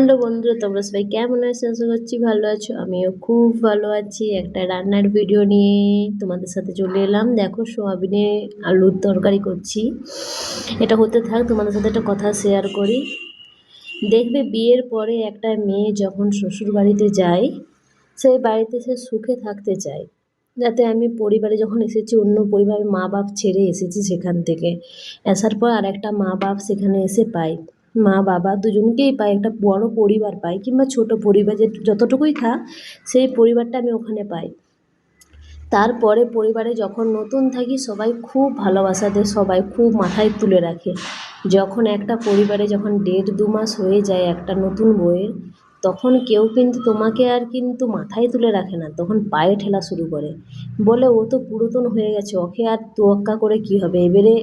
Hello বন্ধুরা, তোমরা সবাই কেমন আছো? আশা করছি ভালো আছো। আমিও খুব ভালো আছি। একটা রান্নার ভিডিও নিয়ে তোমাদের সাথে চলে এলাম। দেখো, সোয়াবিনে আলুর তরকারি করছি। এটা হতে থাক, তোমাদের সাথে একটা কথা শেয়ার করি। দেখবে, বিয়ের পরে একটা মেয়ে যখন শ্বশুর বাড়িতে যায়, সেই বাড়িতে সে সুখে থাকতে চায়। যাতে আমি পরিবারে যখন এসেছি, অন্য পরিবারের মা বাপ ছেড়ে এসেছি, সেখান থেকে আসার পর আর একটা মা বাপ সেখানে এসে পাই। মা বাবা দুজনকেই পাই, একটা বড় পরিবার পাই, কিংবা ছোট পরিবার যে যতটুকুই থাক, সেই পরিবারটা আমি ওখানে পাই। তারপরে পরিবারে যখন নতুন থাকি, সবাই খুব ভালোবাসা দেয়, সবাই খুব মাথায় তুলে রাখে। যখন একটা পরিবারে যখন 1.5-2 মাস হয়ে যায় একটা নতুন বউয়ের, তখন কেউ কিন্তু তোমাকে আর কিন্তু মাথায় তুলে রাখে না, তখন পায়ে ঠেলা শুরু করে। বলে, ও তো পুরাতন হয়ে গেছে, ওকে আর তোয়াক্কা করে কি হবে। এবারে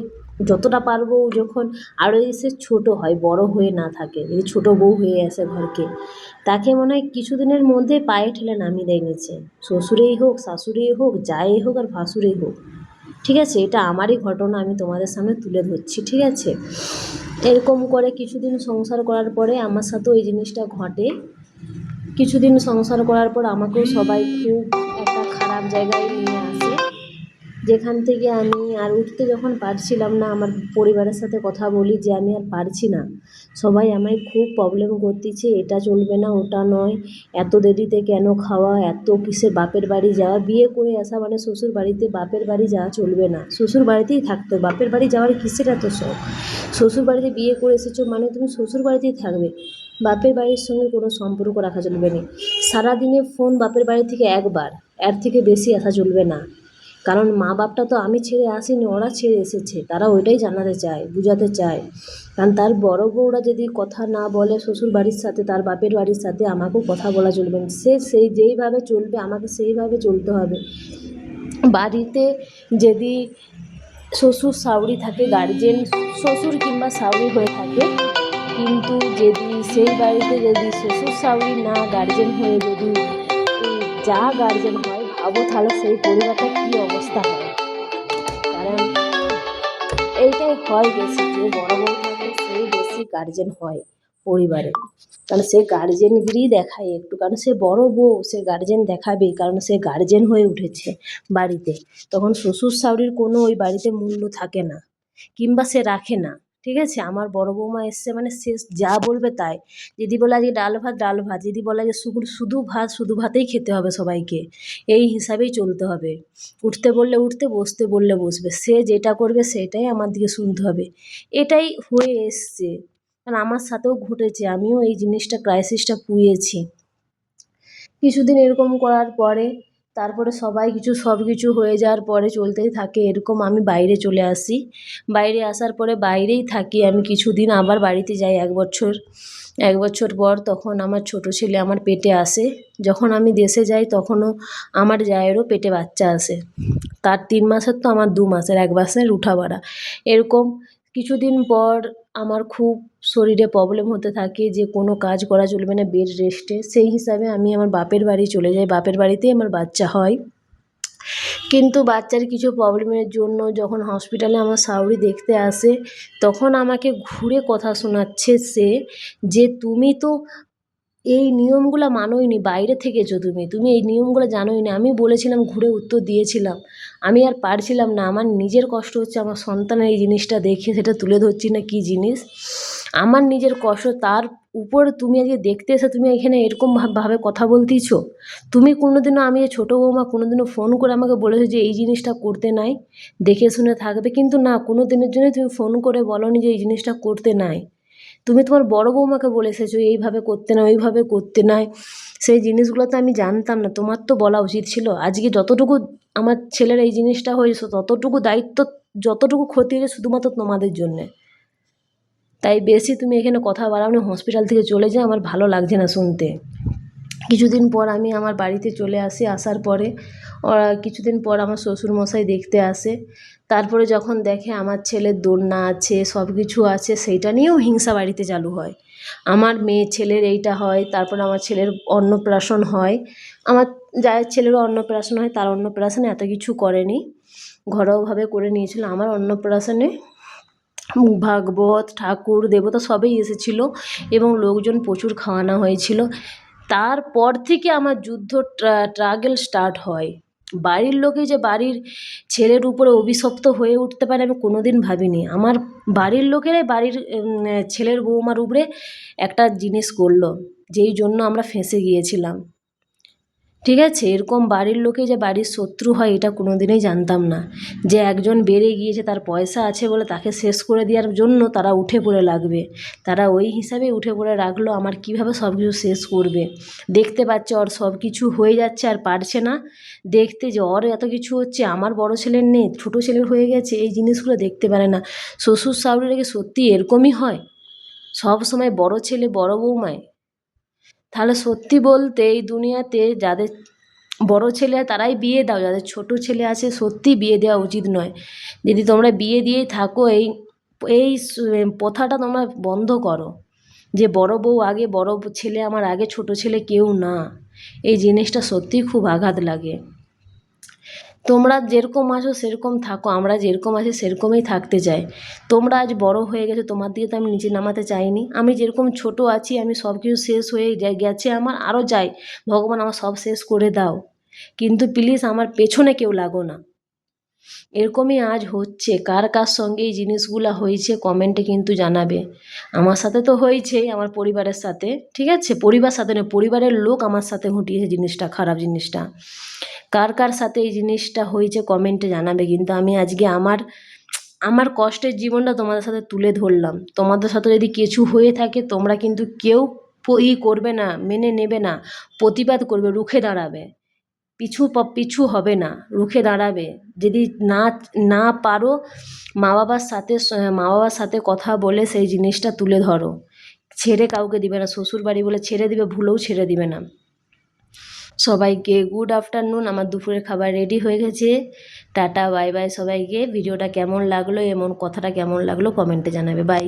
যতটা পারবো, ও যখন আরও এসে ছোট হয়, বড় হয়ে না থাকে, যদি ছোট বউ হয়ে আসে ঘরকে, তাকে মনে হয় কিছুদিনের মধ্যে পায়ে ঠেলে নামিয়ে দেয় নিচে। শ্বশুরেই হোক, শাশুড়িই হোক, যাই হোক আর ভাসুরেই হোক, ঠিক আছে? এটা আমারই ঘটনা, আমি তোমাদের সামনে তুলে ধরছি, ঠিক আছে? এরকম করে কিছুদিন সংসার করার পরে আমার সাথেও এই জিনিসটা ঘটে। কিছুদিন সংসার করার পর আমাকেও সবাই খুব একটা খারাপ জায়গায় নিয়ে আসে, যেখান থেকে আমি আর উঠতে যখন পারছিলাম না, আমার পরিবারের সাথে কথা বলি যে আমি আর পারছি না। সবাই আমায় খুব প্রবলেম করতেছে, এটা চলবে না, ওটা নয়, এত দেরিতে কেন খাওয়া, এত কিসের বাপের বাড়ি যাওয়া। বিয়ে করে আসা মানে শ্বশুর বাড়িতে, বাপের বাড়ি যাওয়া চলবে না, শ্বশুর বাড়িতেই থাকতে। বাপের বাড়ি যাওয়ার কিসের এত শখ? শ্বশুর বাড়িতে বিয়ে করে এসেছো মানে তুমি শ্বশুর বাড়িতেই থাকবে, বাপের বাড়ির সঙ্গে কোনো সম্পর্ক রাখা চলবে না। সারাদিনে ফোন বাপের বাড়ি থেকে একবার, এর থেকে বেশি আসা চলবে না। কারণ মা বাপটা তো আমি ছেড়ে আসিনি, ওরা ছেড়ে এসেছে, তারা ওইটাই জানাতে চায়, বুঝাতে চায়। কারণ তার বড় বউরা যদি কথা না বলে শ্বশুর বাড়ির সাথে, তার বাপের বাড়ির সাথে, আমাকেও কথা বলা চলবে না। সে সেই যেইভাবে চলবে, আমাকে সেইভাবে চলতে হবে। বাড়িতে যদি শ্বশুর শাশুড়ি থাকে, গার্জেন শ্বশুর কিংবা শাশুড়ি হয়ে থাকে, কিন্তু যদি সেই বাড়িতে যদি শ্বশুর শাশুড়ি না, গার্জেন হয়ে যদি যা গার্জেন হয়, ভাবো তাহলে সেই পরিবারটা কী অবস্থা হয়। কারণ এইটাই হয় বেশি, যে বড় বউ থাকে সেই বেশি গার্জেন হয় পরিবারে। কারণ সে গার্জেনগিরি দেখায় একটু, কারণ সে বড় বউ, সে গার্জেন দেখাবেই, কারণ সে গার্জেন হয়ে উঠেছে বাড়িতে। তখন শ্বশুর শাশুড়ির কোনো ওই বাড়িতে মূল্য থাকে না, কিংবা সে রাখে না, ঠিক আছে? আমার বড় বৌমা এসছে মানে সে যা বলবে তাই। যদি বলে আজকে ডাল ভাত, ডাল ভাত। যদি বলে যে শুধু ভাত, শুধু ভাতেই খেতে হবে সবাইকে, এই হিসাবেই চলতে হবে। উঠতে বললে উঠতে, বসতে বললে বসবে, সে যেটা করবে সেটাই আমার দিকে শুনতে হবে। এটাই হয়ে এসছে, কারণ আমার সাথেও ঘটেছে, আমিও এই জিনিসটা, ক্রাইসিসটা পুয়েছি। কিছুদিন এরকম করার পরে, তারপরে সব কিছু হয়ে যাওয়ার পরে চলতেই থাকে এরকম। আমি বাইরে চলে আসি, বাইরে আসার পরে বাইরেই থাকি আমি কিছুদিন, আবার বাড়িতে যাই 1 বছর পর। তখন আমার ছোট ছেলে আমার পেটে আসে। যখন আমি দেশে যাই, তখনও আমার জায়েরও পেটে বাচ্চা আসে। তার 3 মাসের তো আমার 2 মাসের, 1 মাসের উঠাবাড়া। এরকম কিছুদিন পর আমার খুব শরীরে প্রবলেম হতে থাকে, যে কোনো কাজ করা চলবে না, বেড রেস্টে। সেই হিসাবে আমি আমার বাপের বাড়ি চলে যাই, বাপের বাড়িতেই আমার বাচ্চা হয়। কিন্তু বাচ্চার কিছু প্রবলেমের জন্য যখন হসপিটালে আমার শাশুড়ি দেখতে আসে, তখন আমাকে ঘুরে কথা শোনাচ্ছে সে, যে তুমি তো এই নিয়মগুলো মানোইনি, বাইরে থেকেছো তুমি এই নিয়মগুলো জানোই না। আমি বলেছিলাম, ঘুরে উত্তর দিয়েছিলাম, আমি আর পারছিলাম না। আমার নিজের কষ্ট হচ্ছে, আমার সন্তানের এই জিনিসটা দেখে সেটা তুলে ধরছি না কী জিনিস, আমার নিজের কষ্ট। তার উপর তুমি আজকে দেখতে এসে তুমি এখানে এরকম ভাবে কথা বলতেছো। তুমি কোনোদিনও, আমি ছোটো বৌমা, কোনোদিনও ফোন করে আমাকে বলেছো যে এই জিনিসটা করতে নাই, দেখে শুনে থাকবে? কিন্তু না, কোনো দিনের জন্য তুমি ফোন করে বলোনি যে এই জিনিসটা করতে নাই। তুমি তোমার বড় বৌমাকে বলে এসেছো এইভাবে করতে নাই, ওইভাবে করতে নাই। সেই জিনিসগুলো তো আমি জানতাম না, তোমার তো বলা উচিত ছিল। আজকে যতটুকু আমার ছেলের এই জিনিসটা হয়েছে, ততটুকু দায়িত্ব, যতটুকু ক্ষতি হয়েছে শুধুমাত্র তোমাদের জন্যে। তাই বেশি তুমি এখানে কথা বাড়াও না, হসপিটাল থেকে চলে যাও, আমার ভালো লাগছে না শুনতে। কিছুদিন পর আমি আমার বাড়িতে চলে আসি। আসার পরে ওরা কিছুদিন পর আমার শ্বশুরমশাই দেখতে আসে। তারপরে যখন দেখে আমার ছেলের দোলনা আছে, সব কিছু আছে, সেইটা নিয়েও হিংসা বাড়িতে চালু হয়। আমার মেয়ে ছেলের এইটা হয়, তারপর আমার ছেলের অন্নপ্রাশন হয়, আমার জায়ের ছেলেরও অন্নপ্রাশন হয়। তার অন্নপ্রাশনে এত কিছু করেনি, ঘরোয়াভাবে করে নিয়েছিল। আমার অন্নপ্রাশনে ভাগবত ঠাকুর দেবতা সবই এসেছিল এবং লোকজন প্রচুর খাওয়ানো হয়েছিল। তারপর থেকে আমার যুদ্ধ ট্রাগল স্টার্ট হয়। বাড়ির লোকে যে বাড়ির ছেলের উপরে অভিশপ্ত হয়ে উঠতে পারে আমি কোনোদিন ভাবিনি। আমার বাড়ির লোকেরাই বাড়ির ছেলের বৌমার উপরে একটা জিনিস করলো, যেই জন্য আমরা ফেঁসে গিয়েছিলাম। ঠিক আছে, এরকম বাড়ির লোকে যে বাড়ির শত্রু হয় এটা কোনোদিনই জানতাম না। যে একজন বেড়ে গিয়েছে, তার পয়সা আছে বলে তাকে শেষ করে দেওয়ার জন্য তারা উঠে পড়ে লাগবে। তারা ওই হিসাবে উঠে পড়ে রাখলো আমার কীভাবে সব কিছু শেষ করবে। দেখতে পাচ্ছে ওর সব কিছু হয়ে যাচ্ছে আর পারছে না দেখতে, যে ওর এত কিছু হচ্ছে, আমার বড় ছেলের নেই, ছোটো ছেলের হয়ে গেছে, এই জিনিসগুলো দেখতে পারে না। শ্বশুর শাশুড়িরা কি সত্যি এরকমই হয়? সব সময় বড় ছেলে বড় বৌমায়? তাহলে সত্যি বলতে এই দুনিয়াতে যাদের বড় ছেলে তারাই বিয়ে দাও, যাদের ছোট ছেলে আছে সত্যি বিয়ে দেওয়া উচিত নয়। যদি তোমরা বিয়ে দিয়েই থাকো, এই এই প্রথাটা তোমরা বন্ধ করো, যে বড় বউ আগে, বড় ছেলে আমার আগে, ছোট ছেলে কেউ না। এই জিনিসটা সত্যিই খুব আঘাত লাগে। তোমরা যেরকম আছো সেরকম থাকো, আমরা যেরকম আছি সেরকমই থাকতে চাই। তোমরা আজ বড় হয়ে গেছো, তোমার দিকে তো আমি নিচে নামাতে চাইনি। আমি যেরকম ছোট আছি, আমি সব কিছু শেষ হয়ে গেছে আমার, আরও যাই, ভগবান আমার সব শেষ করে দাও, কিন্তু প্লিজ আমার পেছনে কেউ লাগো না। এরকমই আজ হচ্ছে। কার কার সঙ্গে এই জিনিসগুলো হয়েছে কমেন্টে কিন্তু জানাবে। আমার সাথে তো হয়েছেই, আমার পরিবারের সাথে। ঠিক আছে, পরিবার সাথে নয়, পরিবারের লোক আমার সাথে ঘটিয়েছে জিনিসটা, খারাপ জিনিসটা। কার কার সাথে এই জিনিসটা হয়েছে কমেন্টে জানাবে। কিন্তু আমি আজকে আমার কষ্টের জীবনটা তোমাদের সাথে তুলে ধরলাম। তোমাদের সাথে যদি কিছু হয়ে থাকে তোমরা কিন্তু কেউ করবে না, মেনে নেবে না, প্রতিবাদ করবে, রুখে দাঁড়াবে, পিছু হবে না, রুখে দাঁড়াবে। যদি না পারো, মা বাবার সাথে কথা বলে সেই জিনিসটা তুলে ধরো। ছেড়ে কাউকে দিবে না, শ্বশুর বাড়ি বলে ছেড়ে দিবে, ভুলেও ছেড়ে দিবে না। সবাইকে গুড আফটারনুন। আমার দুপুরের খাবার রেডি হয়ে গেছে। টাটা, বাই বাই সবাইকে। ভিডিওটা কেমন লাগলো, এমন কথাটা কেমন লাগলো কমেন্টে জানাবে। বাই।